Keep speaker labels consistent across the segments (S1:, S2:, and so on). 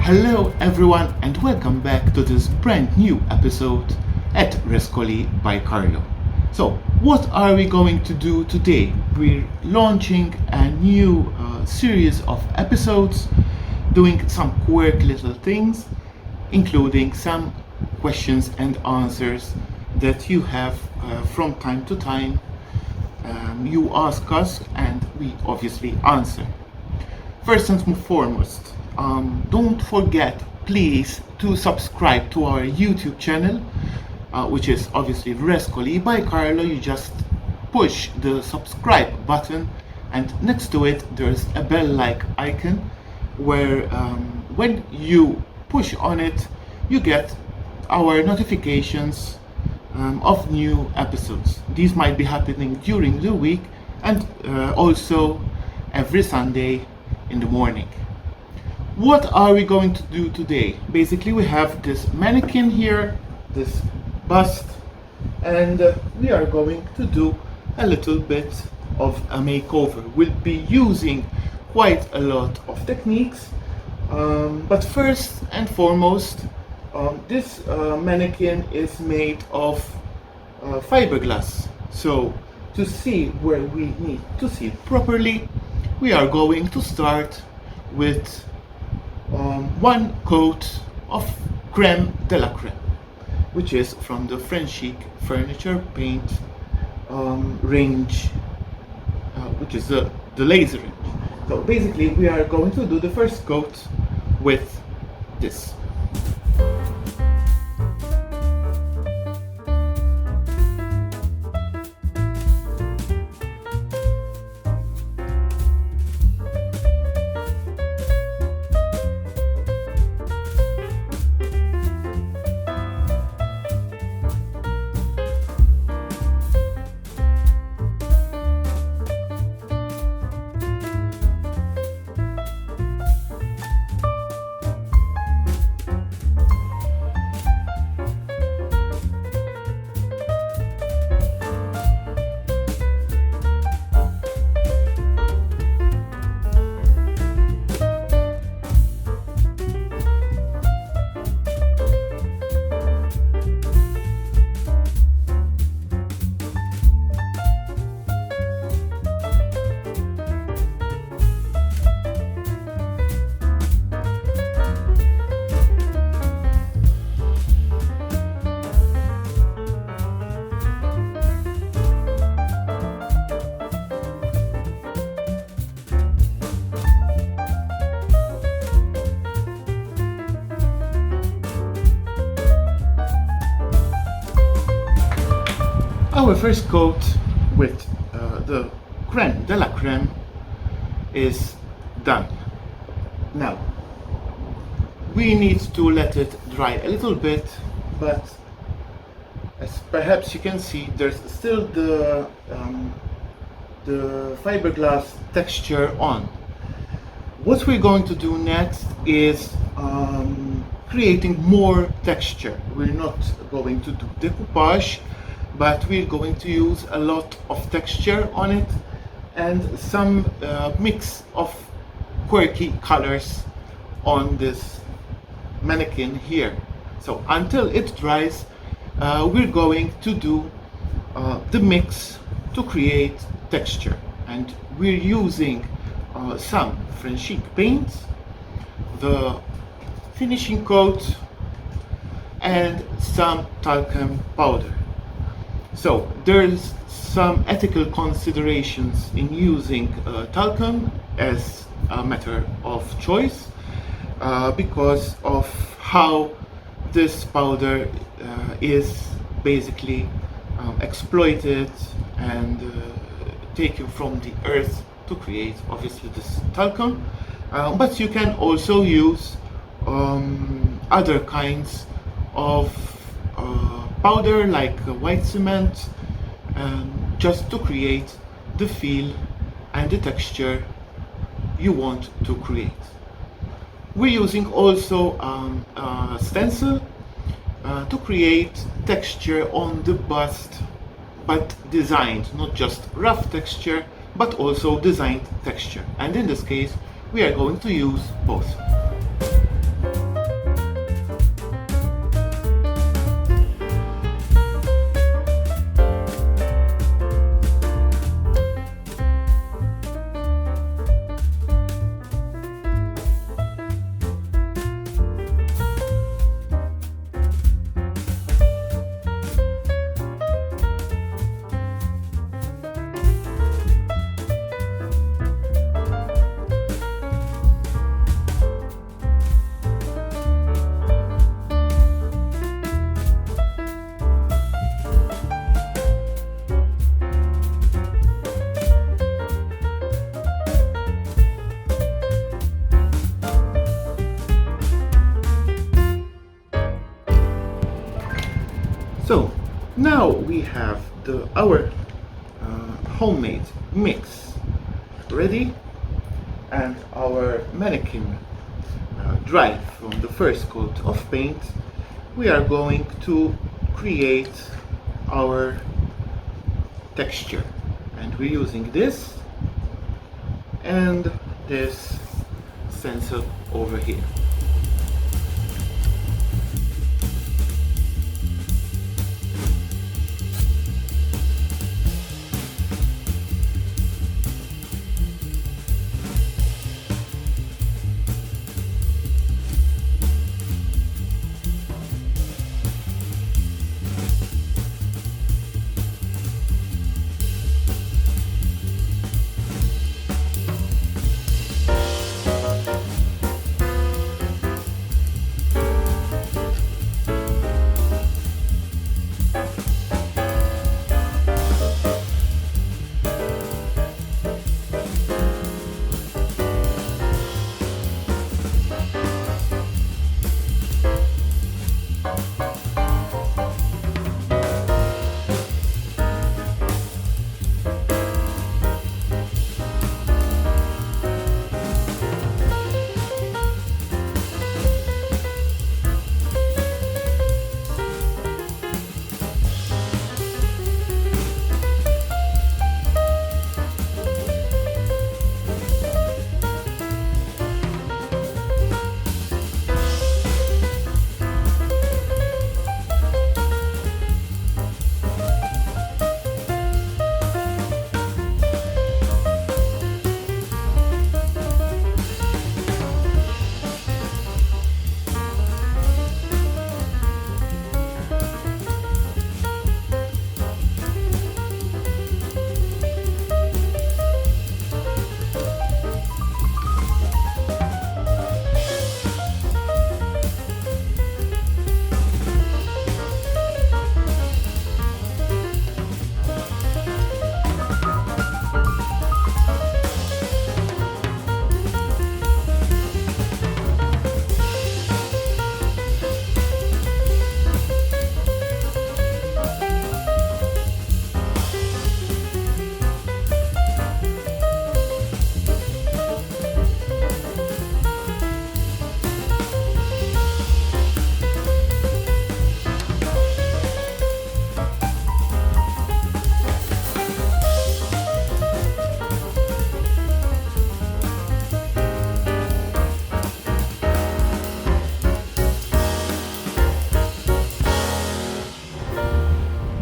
S1: Hello everyone and welcome back to this brand new episode at Rescoli by Carlo. So what are we going to do today? We're launching a new series of episodes doing some quirky little things, including some questions and answers that you have from time to time. You ask us and we obviously answer. First and foremost, don't forget please to subscribe to our YouTube channel, which is obviously Rescoli by Carlo. You just push the subscribe button and next to it there's a bell-like icon where when you push on it you get our notifications of new episodes. These might be happening during the week and also every Sunday in the morning. What are we going to do today? Basically we have this mannequin here, this bust, and we are going to do a little bit of a makeover. We'll be using quite a lot of techniques, but first and foremost this mannequin is made of fiberglass. So to see where we need to see it properly, we are going to start with one coat of creme de la creme, which is from the Frenchic Furniture Paint range, which is the laser range. So basically we are going to do the first coat with this. Our first coat with the creme de la creme is done. Now we need to let it dry a little bit, but as perhaps you can see there's still the fiberglass texture on. What we're going to do next is creating more texture. We're not going to do decoupage, but we're going to use a lot of texture on it and some mix of quirky colors on this mannequin here. So until it dries, we're going to do the mix to create texture, and we're using some Frenchic paint, the finishing coat, and some talcum powder. So there's some ethical considerations in using talcum as a matter of choice because of how this powder is basically exploited and taken from the earth to create obviously this talcum, but you can also use other kinds of powder like white cement, just to create the feel and the texture you want to create. We're using also a stencil to create texture on the bust, but designed, not just rough texture, but also designed texture. And in this case, we are going to use both. we have our homemade mix ready, and our mannequin dried from the first coat of paint, we are going to create our texture, and we're using this and this stencil over here.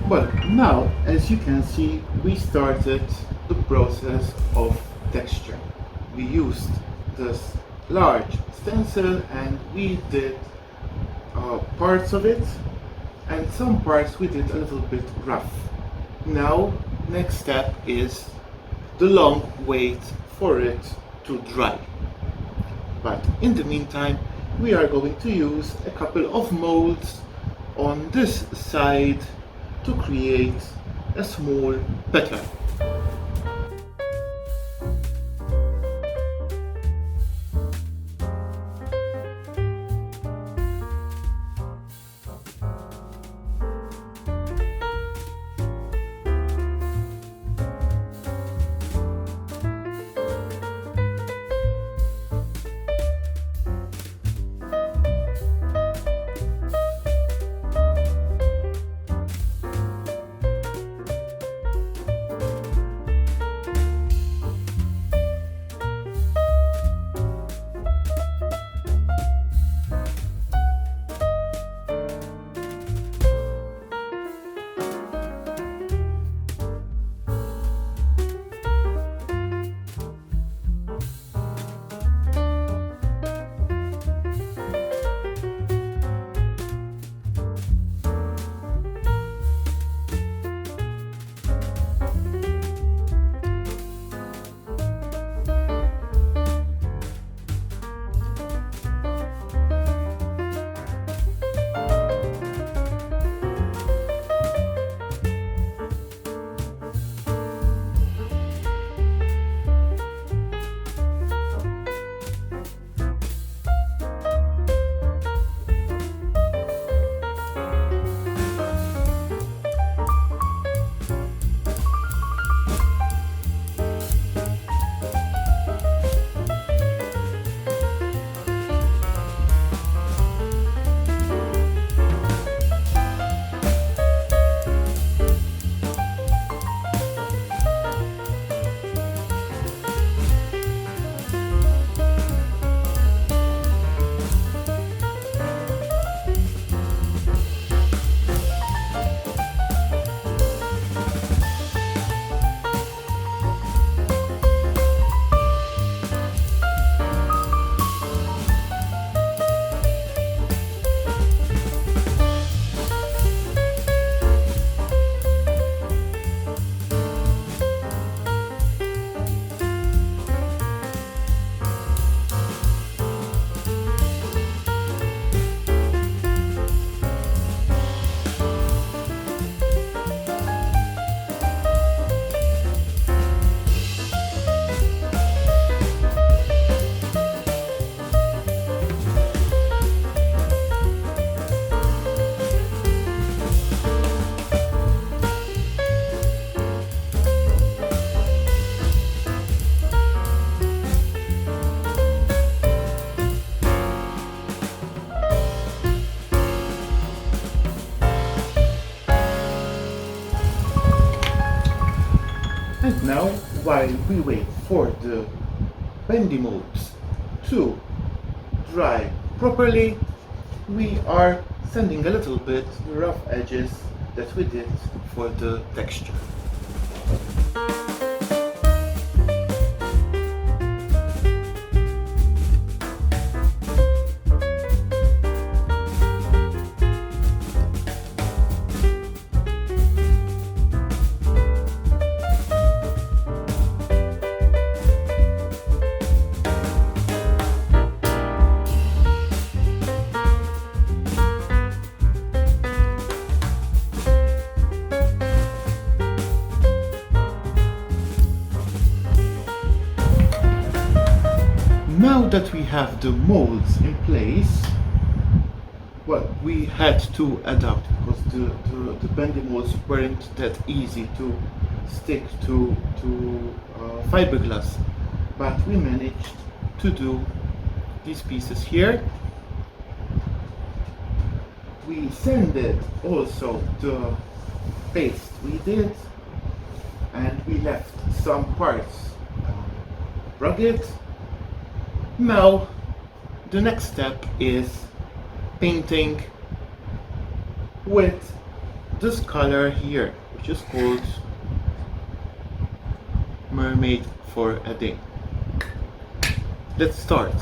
S1: Well, now, as you can see, we started the process of texture. We used this large stencil and we did parts of it, and some parts we did a little bit rough. Now, next step is the long wait for it to dry. But in the meantime, we are going to use a couple of molds on this side to create a small pattern. while we wait for the bendy molds to dry properly, we are sanding a little bit the rough edges that we did for the texture. Now that we have the molds in place, well, we had to adapt because the bendy molds weren't that easy to stick to fiberglass, but we managed to do these pieces here. We sanded also the paste we did, and we left some parts rugged. Now the next step is painting with this color here, which is called Mermaid for a Day. Let's start.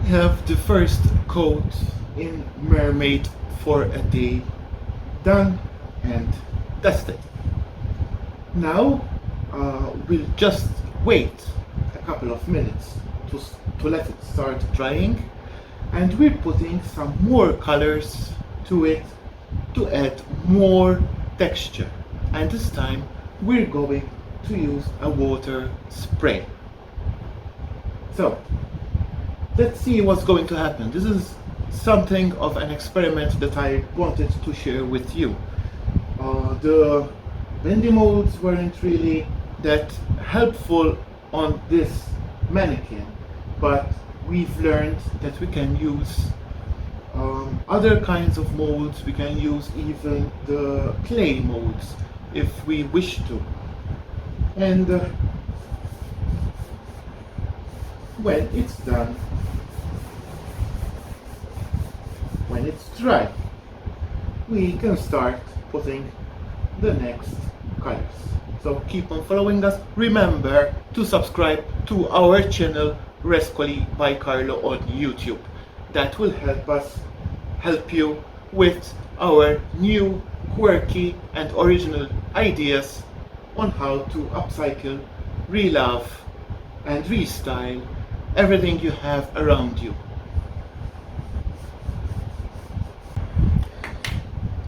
S1: Have the first coat in Mermaid for a Day done and dusted. Now we'll just wait a couple of minutes to let it start drying, and we're putting some more colors to it to add more texture, and this time we're going to use a water spray. So let's see what's going to happen. This is something of an experiment that I wanted to share with you. The bendy molds weren't really that helpful on this mannequin, but we've learned that we can use other kinds of molds. We can use even the clay molds if we wish to. And when it's done, when it's dry, we can start putting the next colors. So keep on following us. Remember to subscribe to our channel Rescoli by Carlo on YouTube. That will help you with our new quirky and original ideas on how to upcycle, relove and restyle everything you have around you.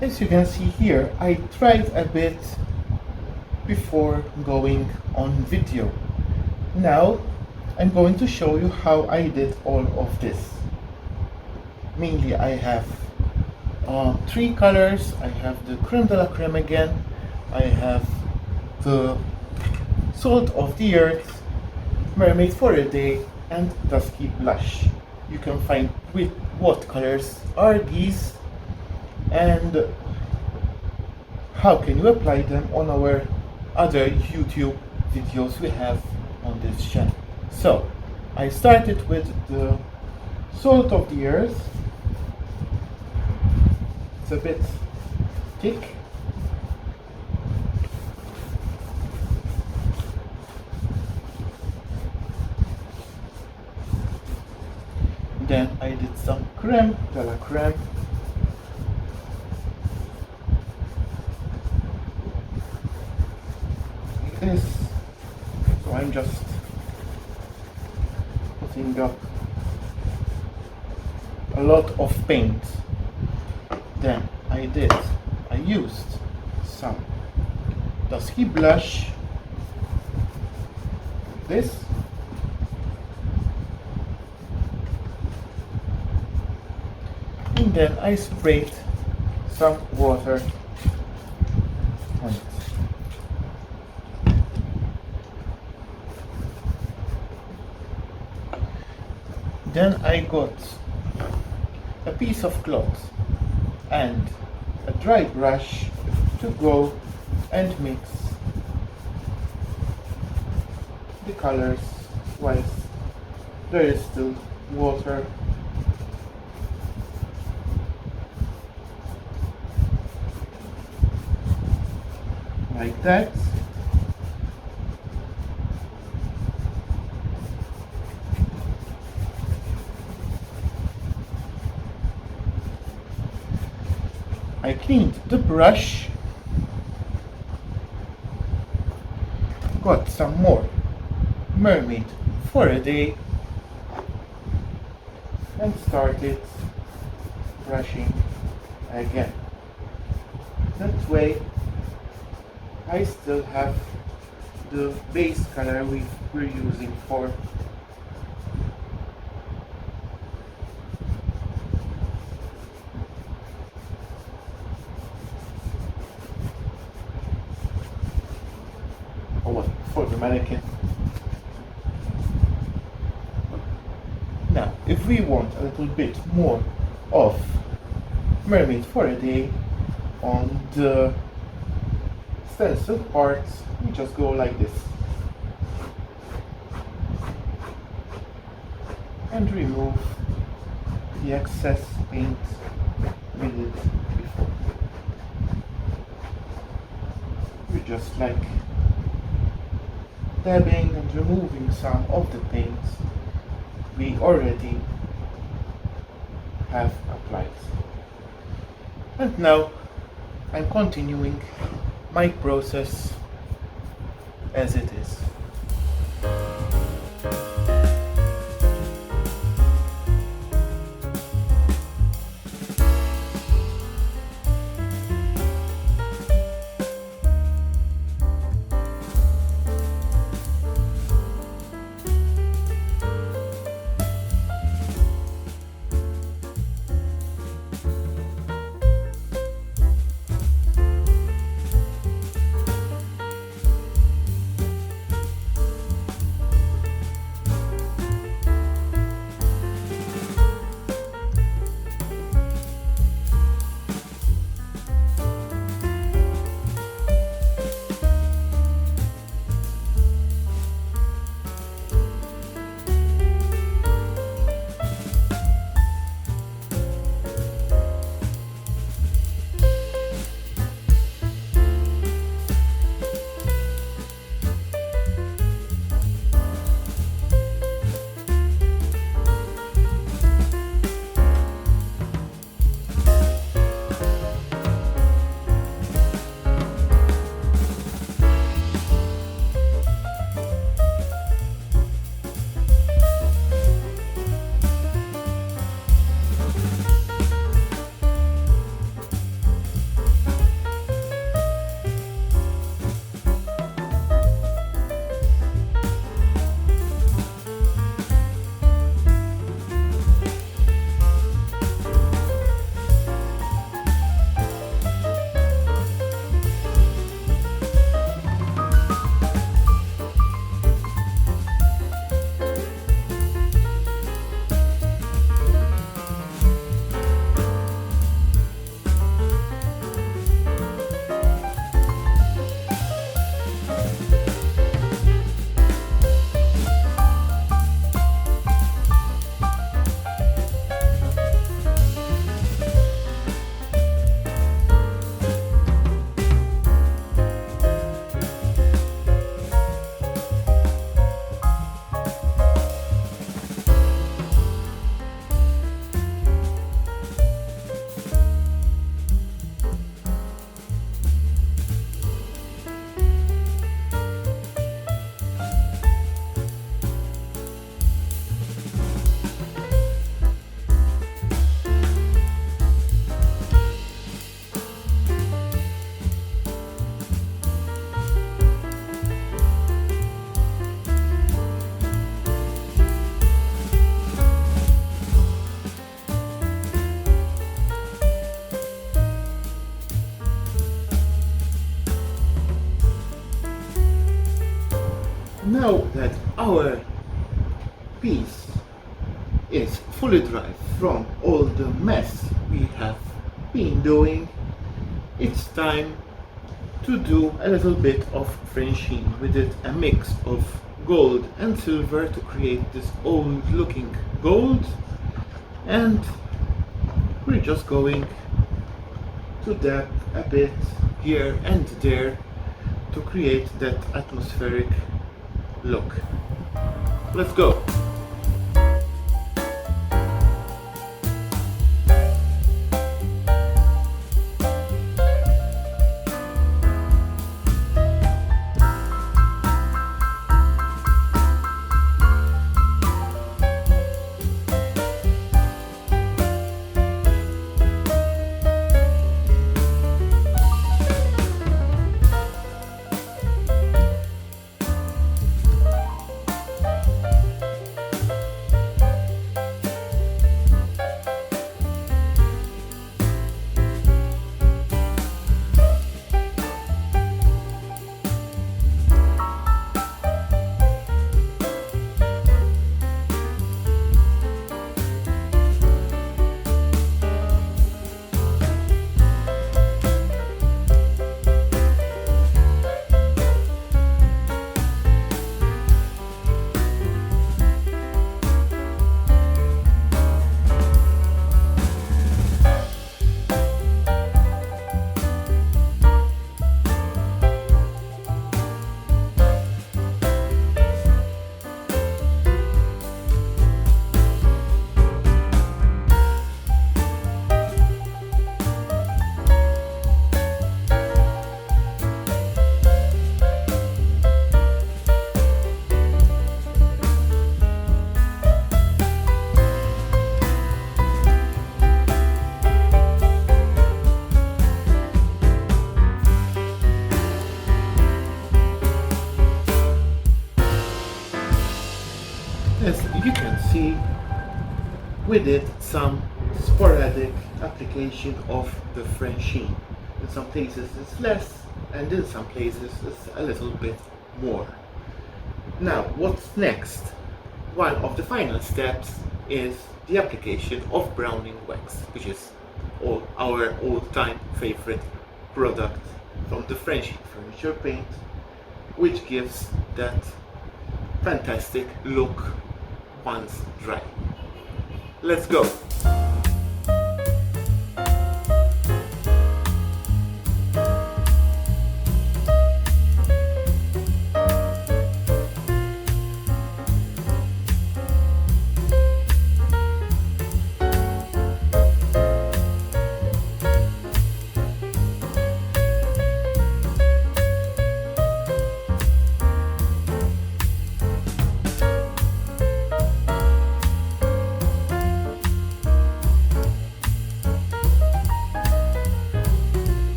S1: As you can see here, I tried a bit before going on video. Now I'm going to show you how I did all of this. Mainly I have 3 colors. I have the creme de la creme again, I have the salt of the earth, mermaid for a day, and dusky blush. You can find with what colors are these and how can you apply them on our other YouTube videos we have on this channel. So I started with the salt of the earth. It's a bit thick. Then I did some creme de la creme. Like this. So I'm just putting up a lot of paint. Then I used some dusky blush, this, and then I sprayed some water on it. Then I got a piece of cloth and a dry brush to go and mix the colors whilst there is still water. Like that. I cleaned the brush, got some more mermaid for a day, and started brushing again. That way I still have the base color we're using for the mannequin. Now, if we want a little bit more of mermaid for a day on the stencil parts, we just go like this and remove the excess paint we did before. We just like dabbing and removing some of the paint we already have applied. And now I'm continuing my process as it is. Now that our piece is fully dry from all the mess we have been doing, it's time to do a little bit of Frenching. We did a mix of gold and silver to create this old looking gold, and we're just going to dab a bit here and there to create that atmospheric look. Let's go! As you can see, we did some sporadic application of the Frenching. In some places it's less, and in some places it's a little bit more. Now, what's next? One of the final steps is the application of browning wax, which is our all-time favorite product from the French furniture paint, which gives that fantastic look once dry. Let's go!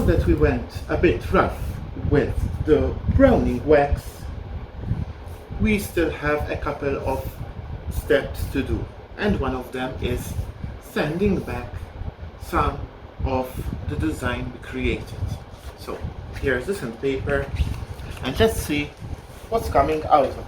S1: That we went a bit rough with the browning wax, we still have a couple of steps to do, and one of them is sanding back some of the design we created. So Here's the sandpaper, and let's see what's coming out of it.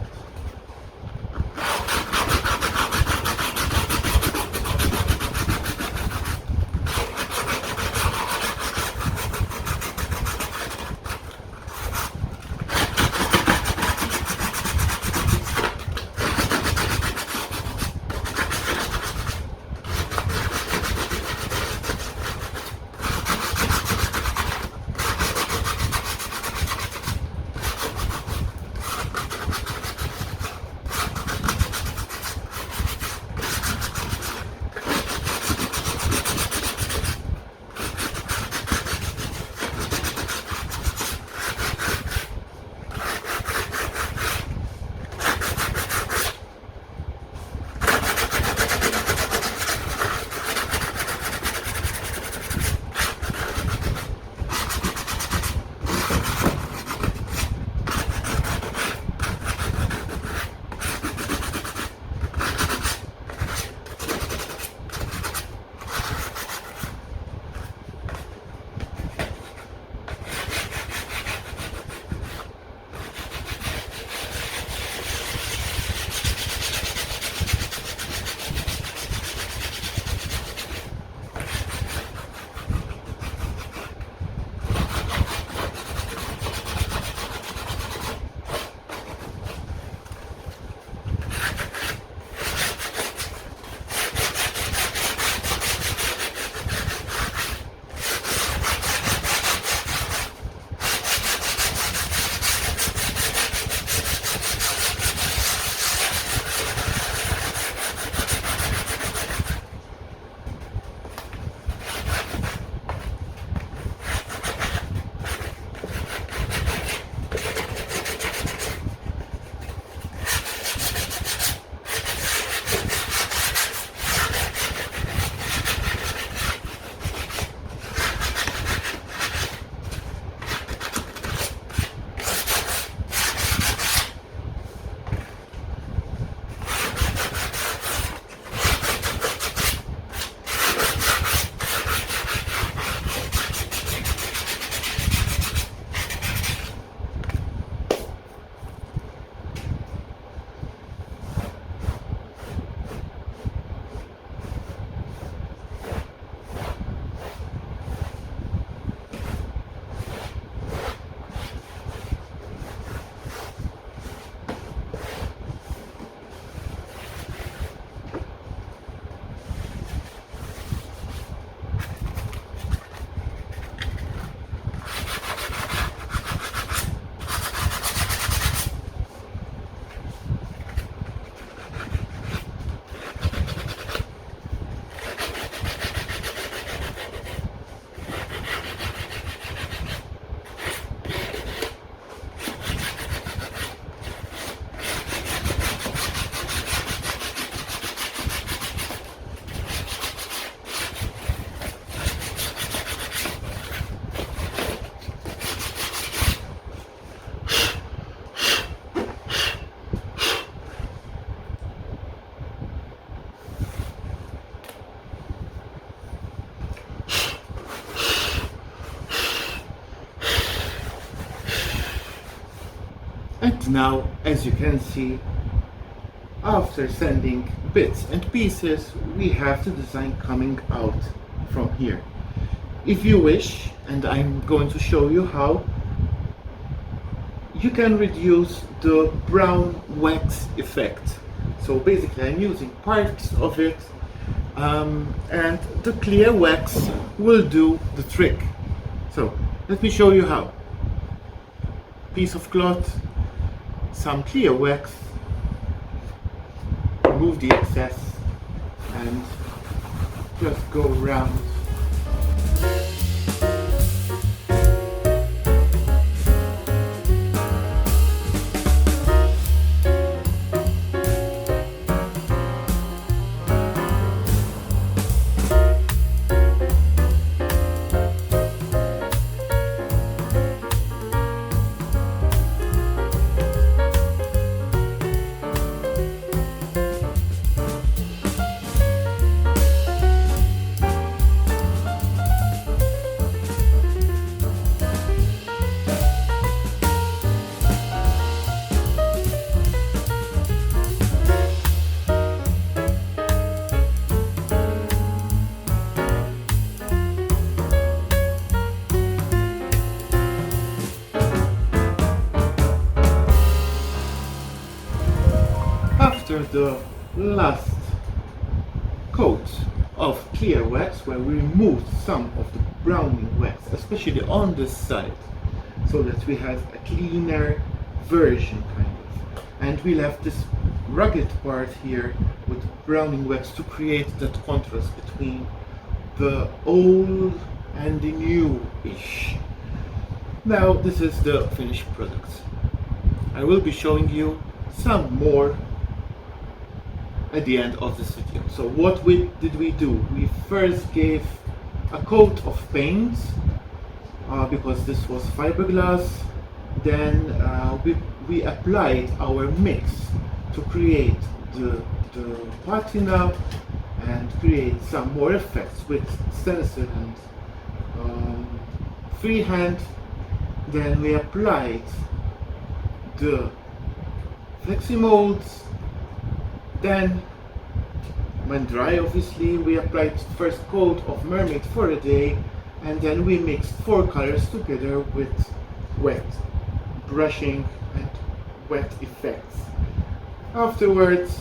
S1: And now, as you can see, after sanding bits and pieces, we have the design coming out from here. If you wish, and I'm going to show you how, you can reduce the brown wax effect. So basically I'm using parts of it, and the clear wax will do the trick. So let me show you how. Piece of cloth, some clear wax, remove the excess and just go around. the last coat of clear wax where we removed some of the browning wax, especially on this side, so that we have a cleaner version kind of. And we left this rugged part here with browning wax to create that contrast between the old and the new-ish. Now this is the finished product. I will be showing you some more at the end of this video. So what did we do? We first gave a coat of paint because this was fiberglass. Then we applied our mix to create the patina and create some more effects with stencil and freehand. Then we applied the flexi molds. Then, when dry, obviously, we applied first coat of mermaid for a day, and then we mixed 4 colors together with wet brushing and wet effects. Afterwards,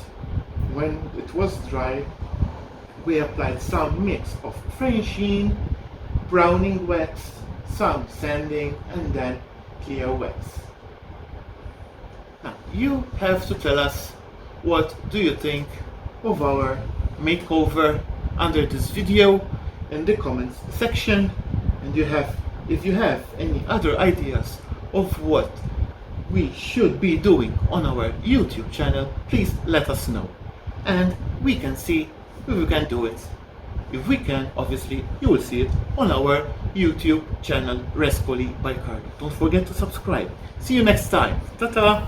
S1: when it was dry, we applied some mix of Frenchic, browning wax, some sanding, and then clear wax. Now, you have to tell us what do you think of our makeover under this video in the comments section, and if you have any other ideas of what we should be doing on our YouTube channel, please let us know and we can see if we can do it. If we can, obviously you will see it on our YouTube channel RescoliByCarlo. Don't forget to subscribe. See you next time. Ta-ta!